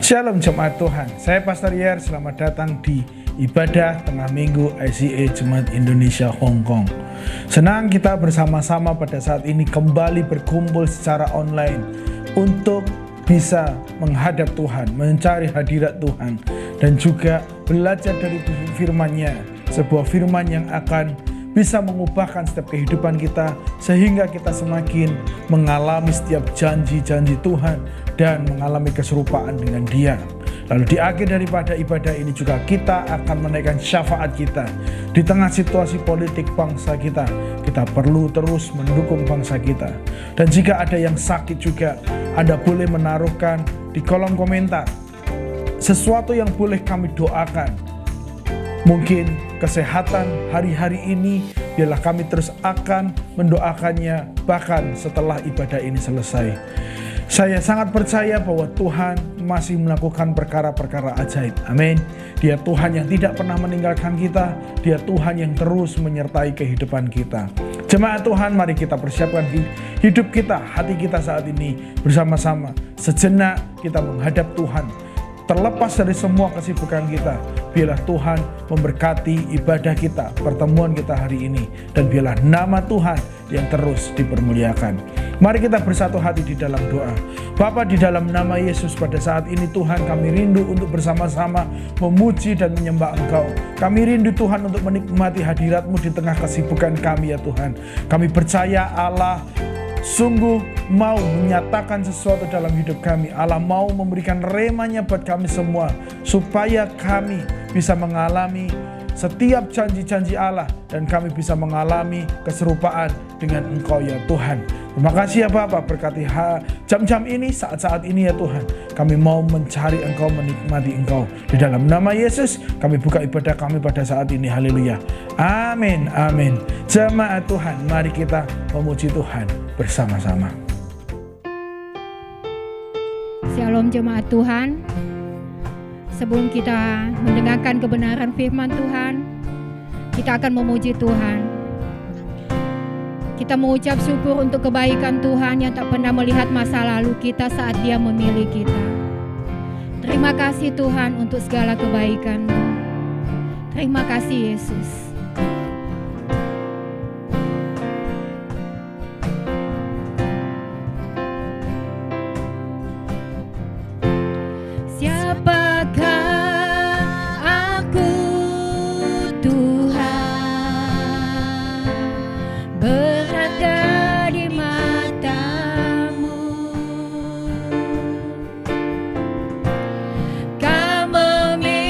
Shalom Jemaat Tuhan, saya Pastor Yer, selamat datang di Ibadah Tengah Minggu ICA Jemaat Indonesia Hong Kong. Senang kita bersama-sama pada saat ini kembali berkumpul secara online untuk bisa menghadap Tuhan, mencari hadirat Tuhan, dan juga belajar dari firman-Nya, sebuah firman yang akan bisa mengubahkan setiap kehidupan kita sehingga kita semakin mengalami setiap janji-janji Tuhan dan mengalami keserupaan dengan Dia. Lalu di akhir daripada ibadah ini juga kita akan menaikkan syafaat kita. Di tengah situasi politik bangsa kita, kita perlu terus mendukung bangsa kita. Dan jika ada yang sakit juga, Anda boleh menaruhkan di kolom komentar sesuatu yang boleh kami doakan. Mungkin kesehatan hari-hari ini, biarlah kami terus akan mendoakannya bahkan setelah ibadah ini selesai. Saya sangat percaya bahwa Tuhan masih melakukan perkara-perkara ajaib. Amin. Dia Tuhan yang tidak pernah meninggalkan kita. Dia Tuhan yang terus menyertai kehidupan kita. Jemaat Tuhan, mari kita persiapkan hidup kita, hati kita saat ini bersama-sama. Sejenak kita menghadap Tuhan. Terlepas dari semua kesibukan kita, biarlah Tuhan memberkati ibadah kita, pertemuan kita hari ini, dan biarlah nama Tuhan yang terus dipermuliakan. Mari kita bersatu hati di dalam doa. Bapa, di dalam nama Yesus, pada saat ini Tuhan, kami rindu untuk bersama-sama memuji dan menyembah Engkau. Kami rindu Tuhan untuk menikmati hadirat-Mu di tengah kesibukan kami ya Tuhan. Kami percaya Allah sungguh mau menyatakan sesuatu dalam hidup kami. Allah mau memberikan remanya buat kami semua, supaya kami bisa mengalami setiap janji-janji Allah, dan kami bisa mengalami keserupaan dengan Engkau ya Tuhan. Terima kasih ya Bapa, berkati jam-jam ini, saat-saat ini ya Tuhan. Kami mau mencari Engkau, menikmati Engkau. Di dalam nama Yesus, kami buka ibadah kami pada saat ini. Haleluya. Amin, amin. Jemaat Tuhan, mari kita memuji Tuhan bersama-sama. Shalom jemaat Tuhan. Sebelum kita mendengarkan kebenaran firman Tuhan, kita akan memuji Tuhan. Kita mengucap syukur untuk kebaikan Tuhan yang tak pernah melihat masa lalu kita saat Dia memilih kita. Terima kasih Tuhan untuk segala kebaikan-Mu. Terima kasih Yesus. Kau memilihku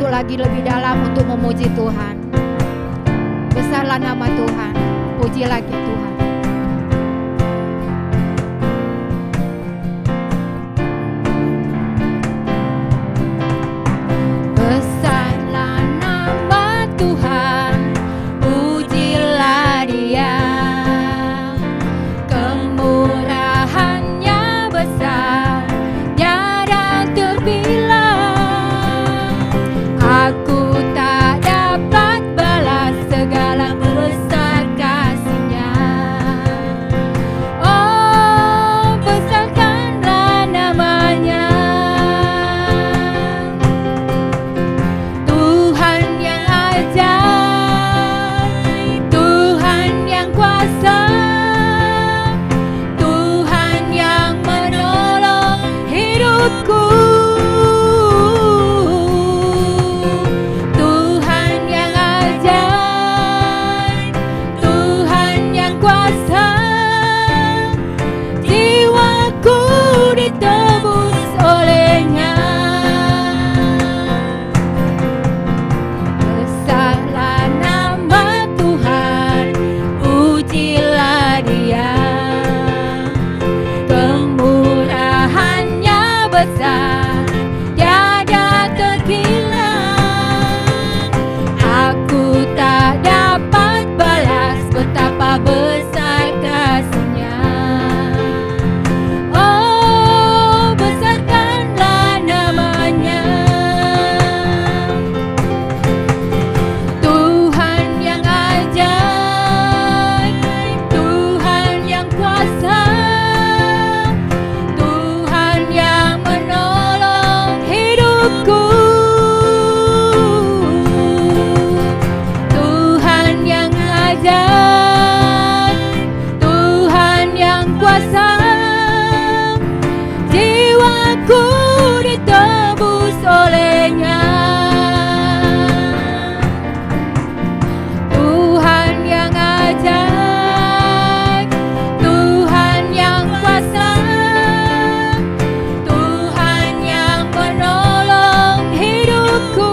masuk lagi lebih dalam untuk memuji Tuhan. Besarlah nama Tuhan, puji lagi Tuhan. Besarlah nama Tuhan, pujilah Dia. Kemurahannya besar, tiada terbilang. Aku tak dapat balas segala besar kasih-Nya. Oh, besarkanlah namanya. Tuhan yang ajaib, Tuhan yang kuasa, Tuhan yang menolong hidupku. Tuhan yang ajaib, Tuhan yang kuasa, jiwaku ditebus oleh-Nya. Besarlah nama Tuhan, pujilah Dia. Kemurahannya besar, tiada terkira. Aku tak dapat balas betapa besar kasih-Nya. Oh, besarkanlah namanya. Tuhan yang ajaib, Tuhan yang kuasa, Tuhan yang menolong hidupku. Tuhan yang ajaib, Tuhan yang kuasa, jiwaku ditebus oleh-Nya. Tuhan yang ajaib, Tuhan yang kuasa, Tuhan yang menolong hidupku.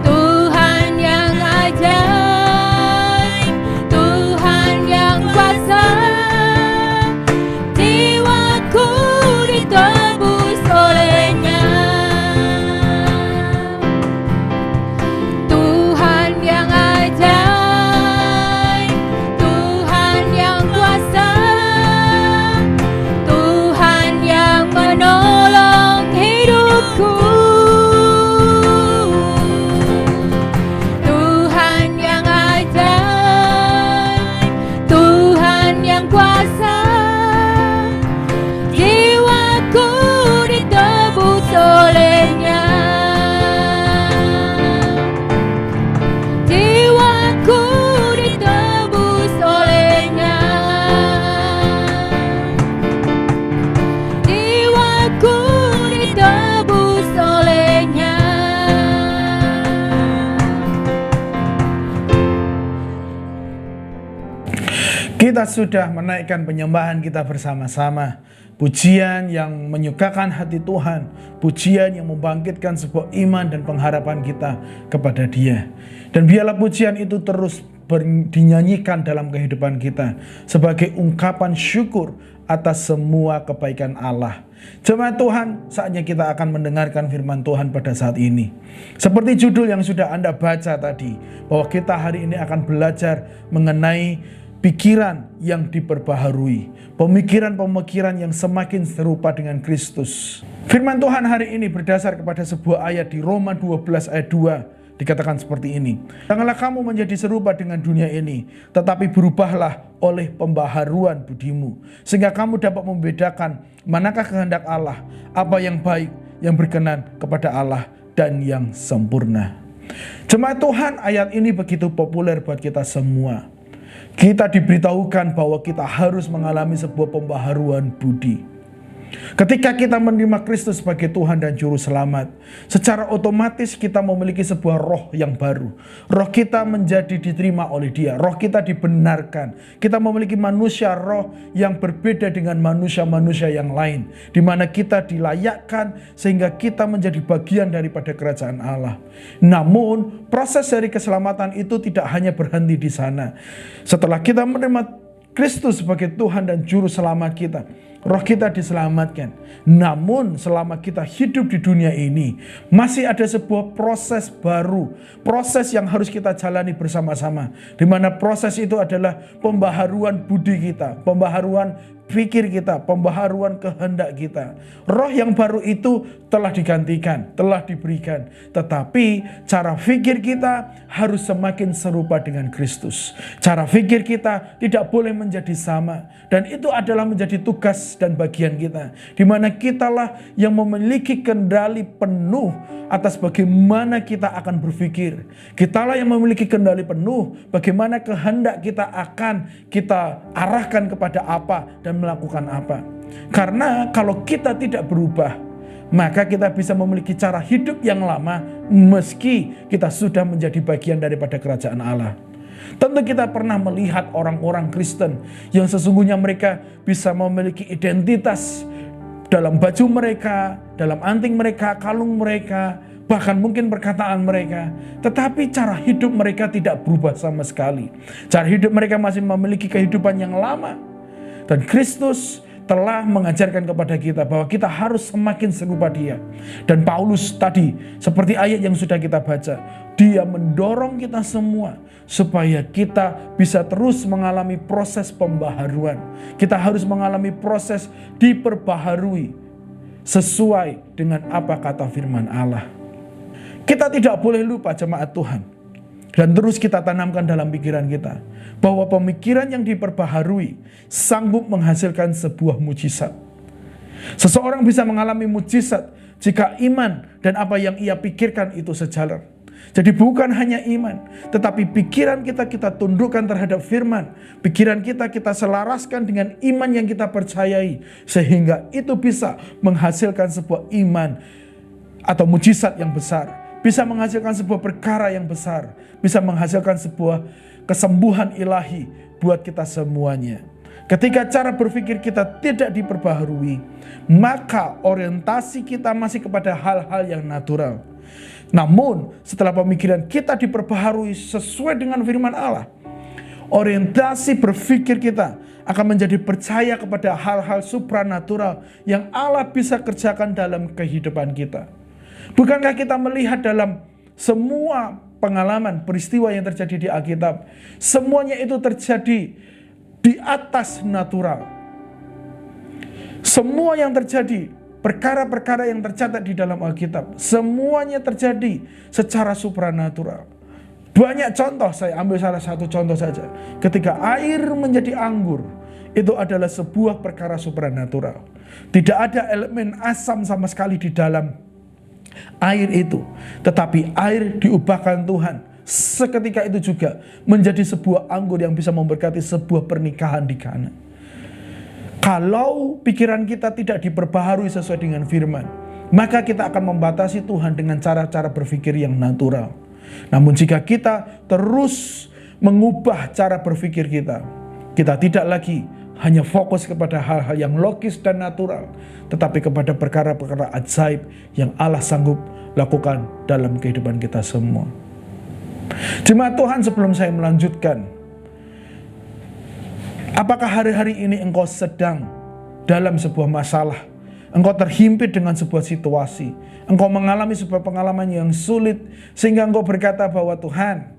Tuhan yang ajaib, Tuhan yang kuasa, jiwaku ditebus oleh-Nya. Tuhan yang ajaib, Tuhan yang kuasa, Tuhan yang menolong hidupku. Tuhan yang ajaib, Tuhan yang kuasa, jiwaku ditebus oleh-Nya. Jiwaku ditebus oleh-Nya. Jiwaku ditebus oleh-Nya. Kita sudah menaikkan penyembahan kita bersama-sama. Pujian yang menyukakan hati Tuhan, pujian yang membangkitkan sebuah iman dan pengharapan kita kepada Dia. Dan biarlah pujian itu terus dinyanyikan dalam kehidupan kita sebagai ungkapan syukur atas semua kebaikan Allah. Jemaat Tuhan, saatnya kita akan mendengarkan firman Tuhan pada saat ini. Seperti judul yang sudah Anda baca tadi, bahwa kita hari ini akan belajar mengenai pikiran yang diperbaharui, pemikiran-pemikiran yang semakin serupa dengan Kristus. Firman Tuhan hari ini berdasar kepada sebuah ayat di Roma 12 ayat 2, dikatakan seperti ini. Janganlah kamu menjadi serupa dengan dunia ini, tetapi berubahlah oleh pembaharuan budimu, sehingga kamu dapat membedakan manakah kehendak Allah, apa yang baik, yang berkenan kepada Allah, dan yang sempurna. Jemaat Tuhan, ayat ini begitu populer buat kita semua. Kita diberitahukan bahwa kita harus mengalami sebuah pembaharuan budi. Ketika kita menerima Kristus sebagai Tuhan dan Juru Selamat, secara otomatis kita memiliki sebuah roh yang baru. Roh kita menjadi diterima oleh Dia. Roh kita dibenarkan. Kita memiliki manusia roh yang berbeda dengan manusia-manusia yang lain, di mana kita dilayakkan sehingga kita menjadi bagian daripada kerajaan Allah. Namun, proses dari keselamatan itu tidak hanya berhenti di sana. Setelah kita menerima Kristus sebagai Tuhan dan Juru Selamat kita, roh kita diselamatkan. Namun selama kita hidup di dunia ini, masih ada sebuah proses baru. Proses yang harus kita jalani bersama-sama. Di mana proses itu adalah pembaharuan budi kita, pembaharuan pikir kita, pembaharuan kehendak kita. Roh yang baru itu telah digantikan, telah diberikan. Tetapi cara pikir kita harus semakin serupa dengan Kristus. Cara pikir kita tidak boleh menjadi sama. Dan itu adalah menjadi tugas dan bagian kita. Di mana kitalah yang memiliki kendali penuh atas bagaimana kita akan berpikir. Kitalah yang memiliki kendali penuh bagaimana kehendak kita akan kita arahkan kepada apa dan melakukan apa. Karena kalau kita tidak berubah, maka kita bisa memiliki cara hidup yang lama meski kita sudah menjadi bagian daripada kerajaan Allah. Tentu kita pernah melihat orang-orang Kristen yang sesungguhnya mereka bisa memiliki identitas dalam baju mereka, dalam anting mereka, kalung mereka, bahkan mungkin perkataan mereka. Tetapi cara hidup mereka tidak berubah sama sekali. Cara hidup mereka masih memiliki kehidupan yang lama. Dan Kristus telah mengajarkan kepada kita bahwa kita harus semakin serupa Dia. Dan Paulus tadi, seperti ayat yang sudah kita baca, dia mendorong kita semua supaya kita bisa terus mengalami proses pembaharuan. Kita harus mengalami proses diperbaharui sesuai dengan apa kata firman Allah. Kita tidak boleh lupa jemaat Tuhan. Dan terus kita tanamkan dalam pikiran kita bahwa pemikiran yang diperbaharui sanggup menghasilkan sebuah mujizat. Seseorang bisa mengalami mujizat jika iman dan apa yang ia pikirkan itu sejalan. Jadi bukan hanya iman, tetapi pikiran kita tundukkan terhadap firman. Pikiran kita selaraskan dengan iman yang kita percayai. Sehingga itu bisa menghasilkan sebuah iman atau mujizat yang besar. Bisa menghasilkan sebuah perkara yang besar. Bisa menghasilkan sebuah kesembuhan ilahi buat kita semuanya. Ketika cara berpikir kita tidak diperbaharui, maka orientasi kita masih kepada hal-hal yang natural. Namun setelah pemikiran kita diperbaharui sesuai dengan firman Allah, orientasi berpikir kita akan menjadi percaya kepada hal-hal supranatural yang Allah bisa kerjakan dalam kehidupan kita. Bukankah kita melihat dalam semua pengalaman, peristiwa yang terjadi di Alkitab, semuanya itu terjadi di atas natural. Semua yang terjadi, perkara-perkara yang tercatat di dalam Alkitab, semuanya terjadi secara supranatural. Banyak contoh, saya ambil salah satu contoh saja. Ketika air menjadi anggur, itu adalah sebuah perkara supranatural. Tidak ada elemen asam sama sekali di dalam air itu, tetapi air diubahkan Tuhan seketika itu juga menjadi sebuah anggur yang bisa memberkati sebuah pernikahan di Kana. Kalau pikiran kita tidak diperbaharui sesuai dengan firman, maka kita akan membatasi Tuhan dengan cara-cara berpikir yang natural. Namun jika kita terus mengubah cara berpikir kita tidak lagi hanya fokus kepada hal-hal yang logis dan natural, tetapi kepada perkara-perkara ajaib yang Allah sanggup lakukan dalam kehidupan kita semua. Jemaat Tuhan, sebelum saya melanjutkan, apakah hari-hari ini engkau sedang dalam sebuah masalah? Engkau terhimpit dengan sebuah situasi. Engkau mengalami sebuah pengalaman yang sulit sehingga engkau berkata bahwa Tuhan,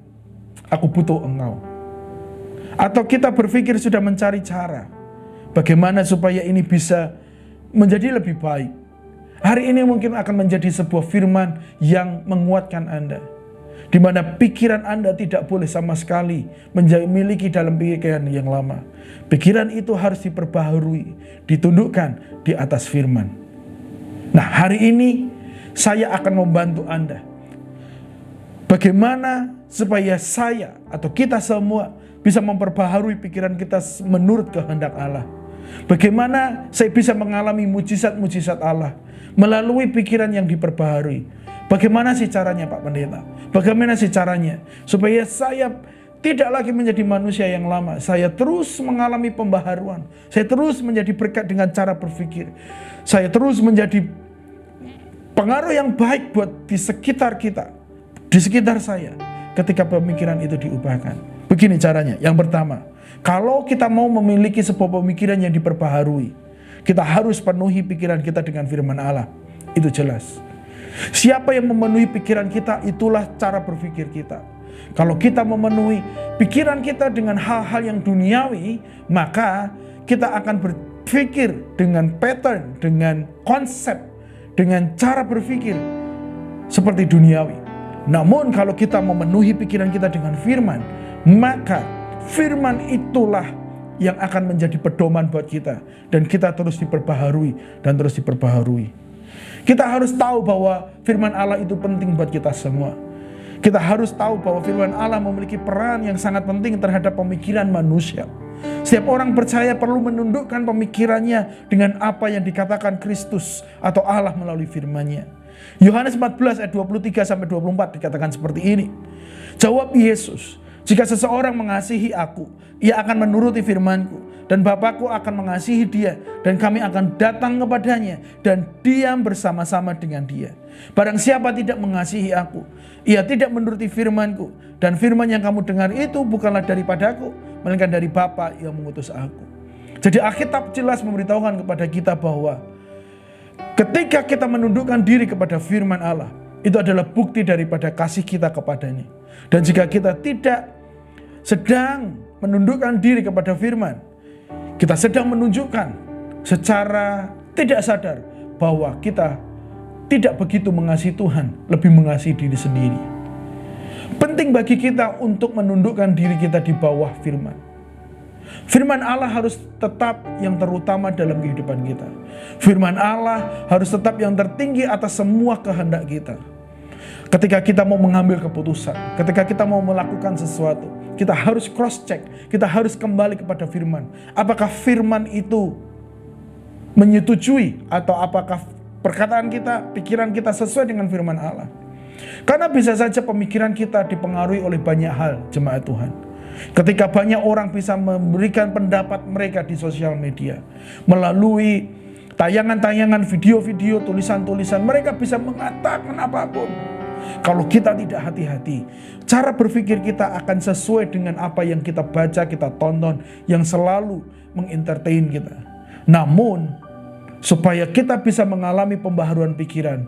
aku butuh Engkau. Atau kita berpikir sudah mencari cara bagaimana supaya ini bisa menjadi lebih baik. Hari ini mungkin akan menjadi sebuah firman yang menguatkan Anda, di mana pikiran Anda tidak boleh sama sekali memiliki dalam pikiran yang lama. Pikiran itu harus diperbaharui, ditundukkan di atas firman. Nah, hari ini saya akan membantu Anda bagaimana supaya saya atau kita semua bisa memperbaharui pikiran kita menurut kehendak Allah. Bagaimana saya bisa mengalami mujizat-mujizat Allah melalui pikiran yang diperbaharui. Bagaimana sih caranya Pak Pendeta? Bagaimana sih caranya supaya saya tidak lagi menjadi manusia yang lama. Saya terus mengalami pembaharuan. Saya terus menjadi berkat dengan cara berpikir. Saya terus menjadi pengaruh yang baik buat di sekitar kita, di sekitar saya, ketika pemikiran itu diubahkan. Begini caranya. Yang pertama, kalau kita mau memiliki sebuah pemikiran yang diperbaharui, kita harus penuhi pikiran kita dengan firman Allah. Itu jelas. Siapa yang memenuhi pikiran kita, itulah cara berpikir kita. Kalau kita memenuhi pikiran kita dengan hal-hal yang duniawi, maka kita akan berpikir dengan pattern, dengan konsep, dengan cara berpikir seperti duniawi. Namun kalau kita memenuhi pikiran kita dengan firman, maka firman itulah yang akan menjadi pedoman buat kita. Dan kita terus diperbaharui dan terus diperbaharui. Kita harus tahu bahwa firman Allah itu penting buat kita semua. Kita harus tahu bahwa firman Allah memiliki peran yang sangat penting terhadap pemikiran manusia. Setiap orang percaya perlu menundukkan pemikirannya dengan apa yang dikatakan Kristus atau Allah melalui firman-Nya. Yohanes 14 ayat 23-24 dikatakan seperti ini. Jawab Yesus, jika seseorang mengasihi aku, ia akan menuruti firman-Ku. Dan Bapa-Ku akan mengasihi dia, dan kami akan datang kepadanya dan diam bersama-sama dengan dia. Barang siapa tidak mengasihi aku, ia tidak menuruti firman-Ku. Dan firman yang kamu dengar itu bukanlah daripadaku, melainkan dari Bapa yang mengutus aku. Jadi Alkitab jelas memberitahukan kepada kita bahwa ketika kita menundukkan diri kepada firman Allah, itu adalah bukti daripada kasih kita kepadanya. Dan jika kita tidak sedang menundukkan diri kepada firman, kita sedang menunjukkan secara tidak sadar bahwa kita tidak begitu mengasihi Tuhan, lebih mengasihi diri sendiri. Penting bagi kita untuk menundukkan diri kita di bawah firman. Firman Allah harus tetap yang terutama dalam kehidupan kita. Firman Allah harus tetap yang tertinggi atas semua kehendak kita. Ketika kita mau mengambil keputusan, ketika kita mau melakukan sesuatu, kita harus cross check, kita harus kembali kepada firman. Apakah firman itu menyetujui atau apakah perkataan kita, pikiran kita sesuai dengan firman Allah? Karena bisa saja pemikiran kita dipengaruhi oleh banyak hal, jemaat Tuhan. Ketika banyak orang bisa memberikan pendapat mereka di sosial media, melalui tayangan-tayangan, video-video, tulisan-tulisan, mereka bisa mengatakan apapun. Kalau kita tidak hati-hati, cara berpikir kita akan sesuai dengan apa yang kita baca, kita tonton, yang selalu mengentertain kita. Namun, supaya kita bisa mengalami pembaharuan pikiran,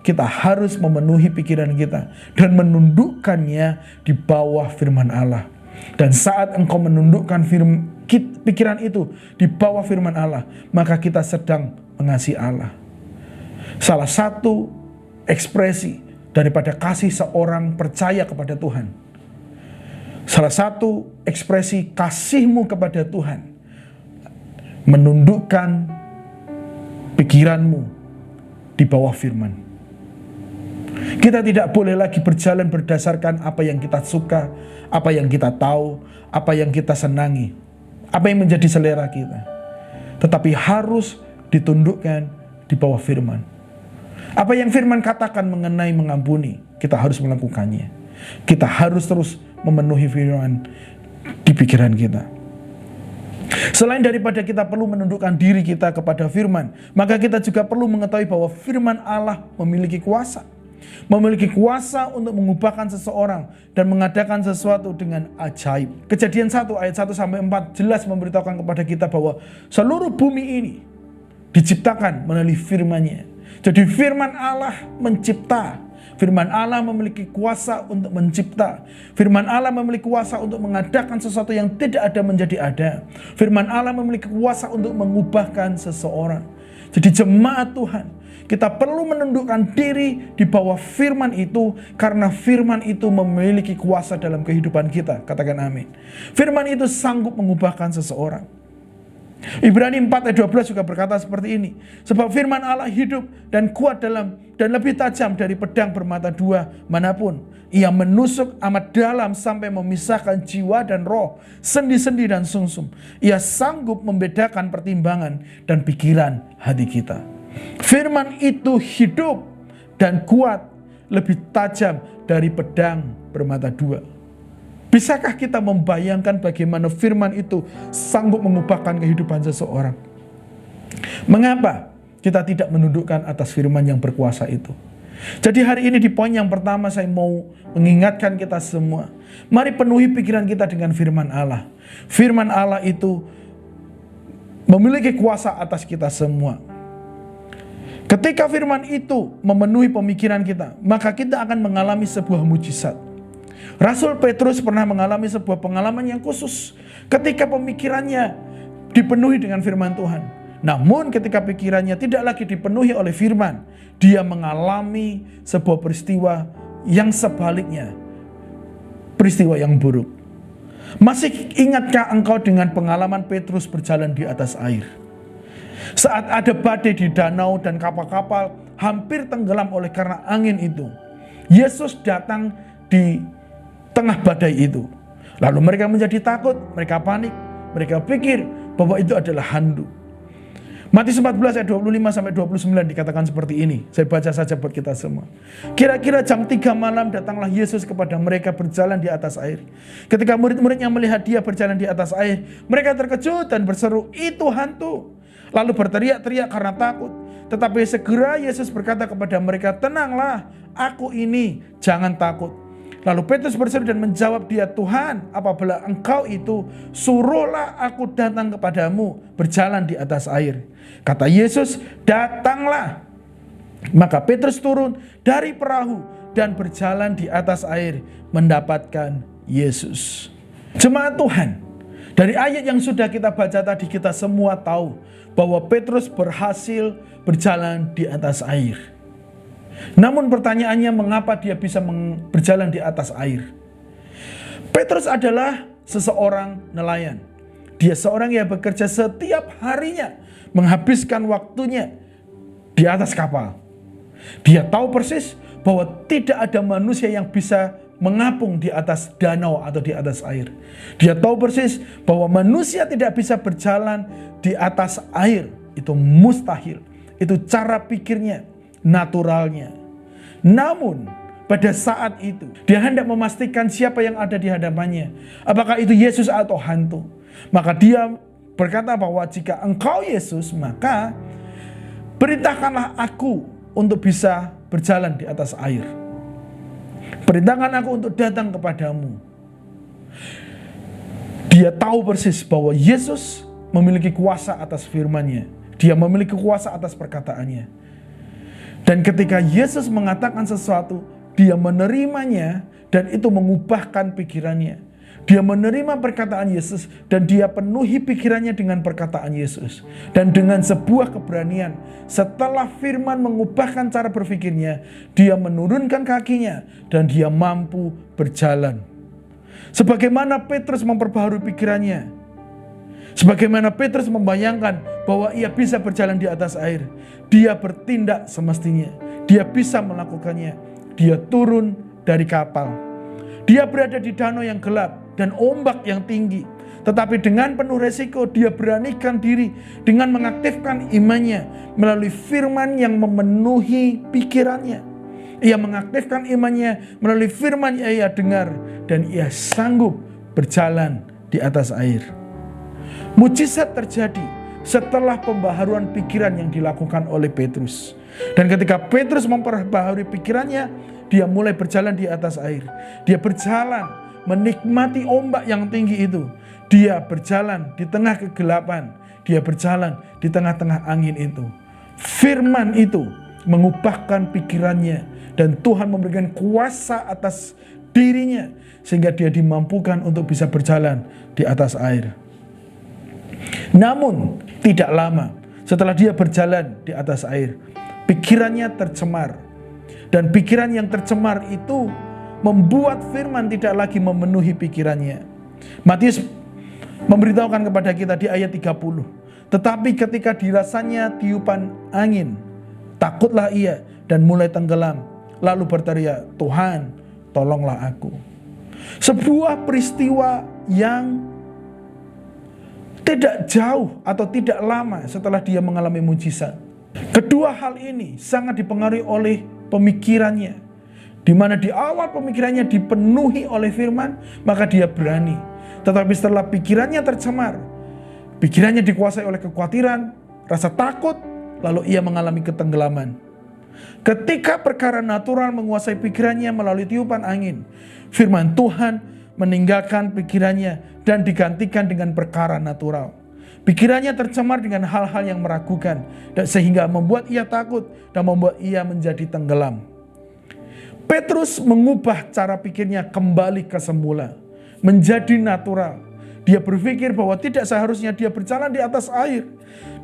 kita harus memenuhi pikiran kita dan menundukkannya di bawah firman Allah. Dan saat engkau menundukkan pikiran itu di bawah firman Allah, maka kita sedang mengasihi Allah. Salah satu ekspresi daripada kasih seorang percaya kepada Tuhan, salah satu ekspresi kasihmu kepada Tuhan, menundukkan pikiranmu di bawah firman. Kita tidak boleh lagi berjalan berdasarkan apa yang kita suka, apa yang kita tahu, apa yang kita senangi, apa yang menjadi selera kita. Tetapi harus ditundukkan di bawah firman. Apa yang firman katakan mengenai mengampuni, kita harus melakukannya. Kita harus terus memenuhi firman di pikiran kita. Selain daripada kita perlu menundukkan diri kita kepada firman, maka kita juga perlu mengetahui bahwa firman Allah memiliki kuasa. Memiliki kuasa untuk mengubahkan seseorang dan mengadakan sesuatu dengan ajaib. Kejadian 1 ayat 1-4 jelas memberitahukan kepada kita bahwa seluruh bumi ini diciptakan melalui firman-Nya. Jadi firman Allah mencipta. Firman Allah memiliki kuasa untuk mencipta. Firman Allah memiliki kuasa untuk mengadakan sesuatu yang tidak ada menjadi ada. Firman Allah memiliki kuasa untuk mengubahkan seseorang. Jadi jemaat Tuhan, kita perlu menundukkan diri di bawah firman itu, karena firman itu memiliki kuasa dalam kehidupan kita. Katakan amin. Firman itu sanggup mengubahkan seseorang. Ibrani 4 ayat 12 juga berkata seperti ini. Sebab firman Allah hidup dan kuat dan lebih tajam dari pedang bermata dua manapun. Ia menusuk amat dalam sampai memisahkan jiwa dan roh, sendi-sendi dan sungsum. Ia sanggup membedakan pertimbangan dan pikiran hati kita. Firman itu hidup dan kuat, lebih tajam dari pedang bermata dua. Bisakah kita membayangkan bagaimana firman itu sanggup mengubahkan kehidupan seseorang? Mengapa kita tidak menundukkan atas firman yang berkuasa itu? Jadi hari ini di poin yang pertama saya mau mengingatkan kita semua. Mari penuhi pikiran kita dengan firman Allah. Firman Allah itu memiliki kuasa atas kita semua. Ketika firman itu memenuhi pemikiran kita, maka kita akan mengalami sebuah mujizat. Rasul Petrus pernah mengalami sebuah pengalaman yang khusus ketika pemikirannya dipenuhi dengan firman Tuhan. Namun ketika pikirannya tidak lagi dipenuhi oleh firman, dia mengalami sebuah peristiwa yang sebaliknya, peristiwa yang buruk. Masih ingatkah engkau dengan pengalaman Petrus berjalan di atas air? Saat ada badai di danau dan kapal-kapal hampir tenggelam oleh karena angin itu, Yesus datang di tengah badai itu. Lalu mereka menjadi takut, mereka panik, mereka pikir bahwa itu adalah hantu. Matius 14 ayat 25-29 dikatakan seperti ini. Saya baca saja buat kita semua. Kira-kira jam 3 malam datanglah Yesus kepada mereka berjalan di atas air. Ketika murid-muridnya melihat dia berjalan di atas air, mereka terkejut dan berseru, "Itu hantu!" Lalu berteriak-teriak karena takut. Tetapi segera Yesus berkata kepada mereka, "Tenanglah, aku ini, jangan takut." Lalu Petrus berseru dan menjawab dia, "Tuhan, apabila engkau itu, suruhlah aku datang kepadamu berjalan di atas air." Kata Yesus, "Datanglah." Maka Petrus turun dari perahu dan berjalan di atas air mendapatkan Yesus. Jemaat Tuhan, dari ayat yang sudah kita baca tadi kita semua tahu bahwa Petrus berhasil berjalan di atas air. Namun pertanyaannya, mengapa dia bisa berjalan di atas air? Petrus adalah seseorang nelayan. Dia seorang yang bekerja setiap harinya, menghabiskan waktunya di atas kapal. Dia tahu persis bahwa tidak ada manusia yang bisa mengapung di atas danau atau di atas air. Dia tahu persis bahwa manusia tidak bisa berjalan di atas air. Itu mustahil. Itu cara pikirnya, naturalnya. Namun pada saat itu dia hendak memastikan siapa yang ada di hadapannya, apakah itu Yesus atau hantu. Maka dia berkata bahwa jika engkau Yesus, maka perintahkanlah aku untuk bisa berjalan di atas air. Perintahkan aku untuk datang kepadamu. Dia tahu persis bahwa Yesus memiliki kuasa atas firman-Nya. Dia memiliki kuasa atas perkataannya. Dan ketika Yesus mengatakan sesuatu, dia menerimanya dan itu mengubahkan pikirannya. Dia menerima perkataan Yesus dan dia penuhi pikirannya dengan perkataan Yesus. Dan dengan sebuah keberanian, setelah firman mengubahkan cara berpikirnya, dia menurunkan kakinya dan dia mampu berjalan. Sebagaimana Petrus memperbaharui pikirannya, sebagaimana Petrus membayangkan bahwa ia bisa berjalan di atas air, dia bertindak semestinya. Dia bisa melakukannya. Dia turun dari kapal. Dia berada di danau yang gelap dan ombak yang tinggi. Tetapi dengan penuh resiko dia beranikan diri dengan mengaktifkan imannya melalui firman yang memenuhi pikirannya. Ia mengaktifkan imannya melalui firman yang ia dengar dan ia sanggup berjalan di atas air. Mujizat terjadi setelah pembaharuan pikiran yang dilakukan oleh Petrus. Dan ketika Petrus memperbaharui pikirannya, dia mulai berjalan di atas air. Dia berjalan menikmati ombak yang tinggi itu. Dia berjalan di tengah kegelapan. Dia berjalan di tengah-tengah angin itu. Firman itu mengubahkan pikirannya. Dan Tuhan memberikan kuasa atas dirinya. Sehingga dia dimampukan untuk bisa berjalan di atas air. Namun tidak lama setelah dia berjalan di atas air, pikirannya tercemar. Dan pikiran yang tercemar itu membuat firman tidak lagi memenuhi pikirannya. Matius memberitahukan kepada kita di ayat 30. Tetapi ketika dirasanya tiupan angin, takutlah ia dan mulai tenggelam. Lalu berteriak, "Tuhan, tolonglah aku. Sebuah peristiwa yang tidak jauh atau tidak lama setelah dia mengalami mujizat. Kedua hal ini sangat dipengaruhi oleh pemikirannya, di mana di awal pemikirannya dipenuhi oleh firman, maka dia berani. Tetapi setelah pikirannya tercemar, pikirannya dikuasai oleh kekhawatiran, rasa takut, lalu ia mengalami ketenggelaman. Ketika perkara natural menguasai pikirannya melalui tiupan angin, firman Tuhan meninggalkan pikirannya dan digantikan dengan perkara natural. Pikirannya tercemar dengan hal-hal yang meragukan, dan sehingga membuat ia takut dan membuat ia menjadi tenggelam. Petrus mengubah cara pikirnya kembali ke semula, menjadi natural. Dia berpikir bahwa tidak seharusnya dia berjalan di atas air.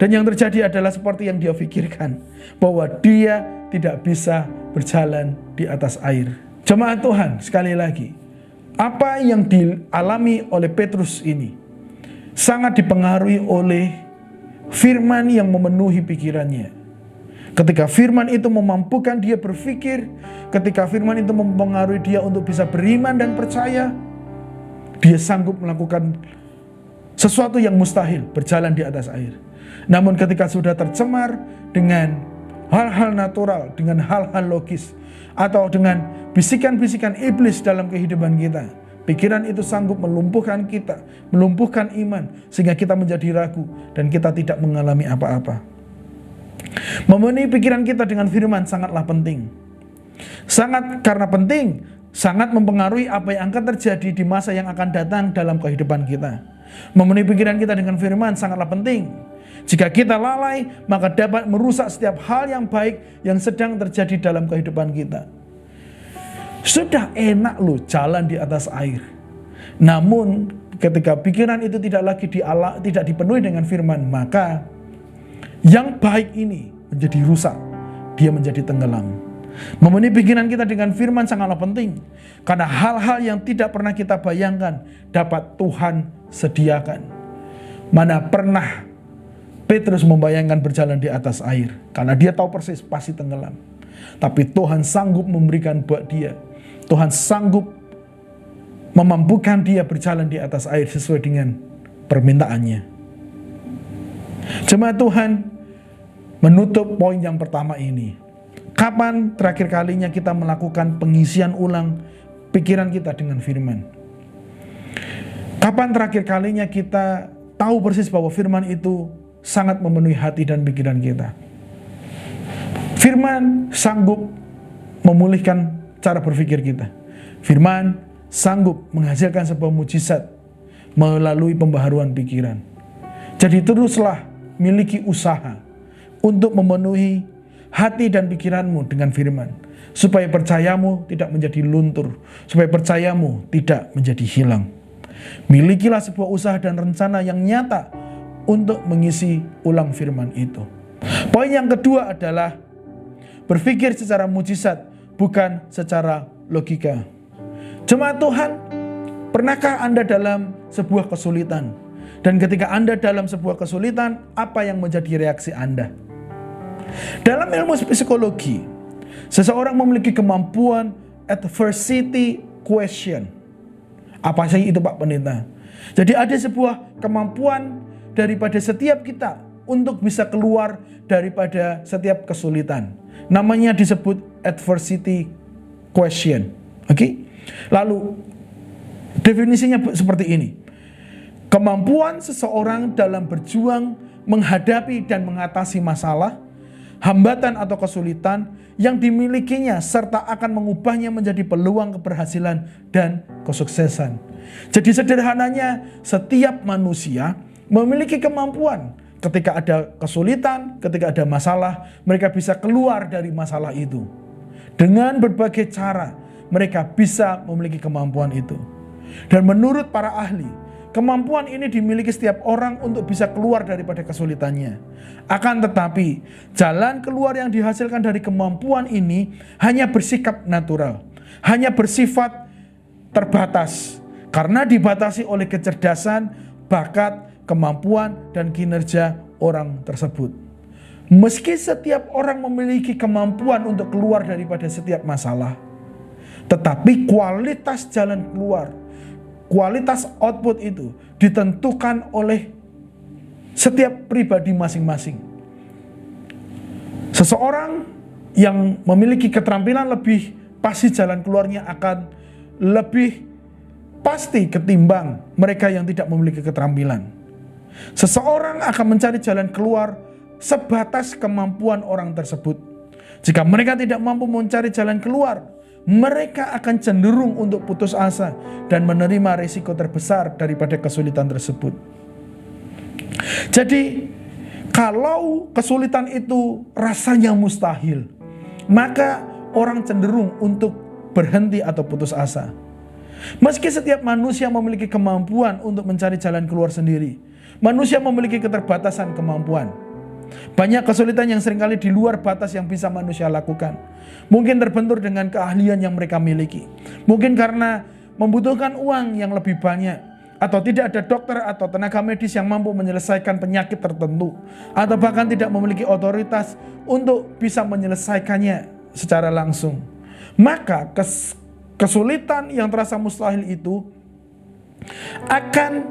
Dan yang terjadi adalah seperti yang dia pikirkan, bahwa dia tidak bisa berjalan di atas air. Jemaat Tuhan, sekali lagi, apa yang dialami oleh Petrus ini sangat dipengaruhi oleh firman yang memenuhi pikirannya. Ketika firman itu memampukan dia berpikir, ketika firman itu mempengaruhi dia untuk bisa beriman dan percaya, dia sanggup melakukan sesuatu yang mustahil, berjalan di atas air. Namun ketika sudah tercemar dengan hal-hal natural, dengan hal-hal logis, atau dengan bisikan-bisikan iblis dalam kehidupan kita, pikiran itu sanggup melumpuhkan kita, melumpuhkan iman, sehingga kita menjadi ragu dan kita tidak mengalami apa-apa. Memenuhi pikiran kita dengan firman sangatlah penting. Karena penting, sangat mempengaruhi apa yang akan terjadi di masa yang akan datang dalam kehidupan kita. Memenuhi pikiran kita dengan firman sangatlah penting. Jika kita lalai, maka dapat merusak setiap hal yang baik yang sedang terjadi dalam kehidupan kita. Sudah enak loh jalan di atas air. Namun ketika pikiran itu tidak dipenuhi dengan firman, maka yang baik ini menjadi rusak. Dia menjadi tenggelam. Memenuhi pikiran kita dengan firman sangatlah penting. Karena hal-hal yang tidak pernah kita bayangkan dapat Tuhan sediakan. Mana pernah Petrus membayangkan berjalan di atas air, karena dia tahu persis pasti tenggelam. Tapi Tuhan sanggup memberikan buat dia. Tuhan sanggup memampukan dia berjalan di atas air sesuai dengan permintaannya. Jemaat Tuhan, menutup poin yang pertama ini. Kapan terakhir kalinya kita melakukan pengisian ulang pikiran kita dengan firman? Kapan terakhir kalinya kita tahu persis bahwa firman itu sangat memenuhi hati dan pikiran kita? Firman sanggup memulihkan cara berpikir kita. Firman sanggup menghasilkan sebuah mujizat melalui pembaharuan pikiran. Jadi teruslah miliki usaha untuk memenuhi hati dan pikiranmu dengan firman, supaya percayamu tidak menjadi luntur, supaya percayamu tidak menjadi hilang. Milikilah sebuah usaha dan rencana yang nyata untuk mengisi ulang firman itu. Poin yang kedua adalah berpikir secara mujizat, bukan secara logika. Jemaat Tuhan, pernahkah Anda dalam sebuah kesulitan? Dan ketika Anda dalam sebuah kesulitan, apa yang menjadi reaksi Anda? Dalam ilmu psikologi, seseorang memiliki kemampuan adversity question. Apa sih itu Pak Pendeta? Jadi ada sebuah kemampuan daripada setiap kita untuk bisa keluar daripada setiap kesulitan. Namanya disebut adversity question. Oke? Lalu definisinya seperti ini. Kemampuan seseorang dalam berjuang menghadapi dan mengatasi masalah, hambatan atau kesulitan yang dimilikinya serta akan mengubahnya menjadi peluang keberhasilan dan kesuksesan. Jadi sederhananya, setiap manusia memiliki kemampuan ketika ada kesulitan, ketika ada masalah, mereka bisa keluar dari masalah itu. Dengan berbagai cara, mereka bisa memiliki kemampuan itu. Dan menurut para ahli, kemampuan ini dimiliki setiap orang untuk bisa keluar daripada kesulitannya. Akan tetapi, jalan keluar yang dihasilkan dari kemampuan ini hanya bersikap natural, hanya bersifat terbatas, karena dibatasi oleh kecerdasan, bakat, kemampuan, dan kinerja orang tersebut. Meski setiap orang memiliki kemampuan untuk keluar daripada setiap masalah, Tetapi kualitas jalan keluar, kualitas output itu ditentukan oleh setiap pribadi masing-masing. Seseorang yang memiliki keterampilan lebih, pasti jalan keluarnya akan lebih pasti ketimbang mereka yang tidak memiliki keterampilan. Seseorang akan mencari jalan keluar sebatas kemampuan orang tersebut. Jika mereka tidak mampu mencari jalan keluar, mereka akan cenderung untuk putus asa dan menerima risiko terbesar daripada kesulitan tersebut. Jadi, kalau kesulitan itu rasanya mustahil, maka orang cenderung untuk berhenti atau putus asa. Meski setiap manusia memiliki kemampuan untuk mencari jalan keluar sendiri, manusia memiliki keterbatasan kemampuan. Banyak kesulitan yang seringkali di luar batas yang bisa manusia lakukan. Mungkin terbentur dengan keahlian yang mereka miliki. Mungkin karena membutuhkan uang yang lebih banyak, atau tidak ada dokter atau tenaga medis yang mampu menyelesaikan penyakit tertentu, atau bahkan tidak memiliki otoritas untuk bisa menyelesaikannya secara langsung. Maka kesulitan yang terasa mustahil itu akan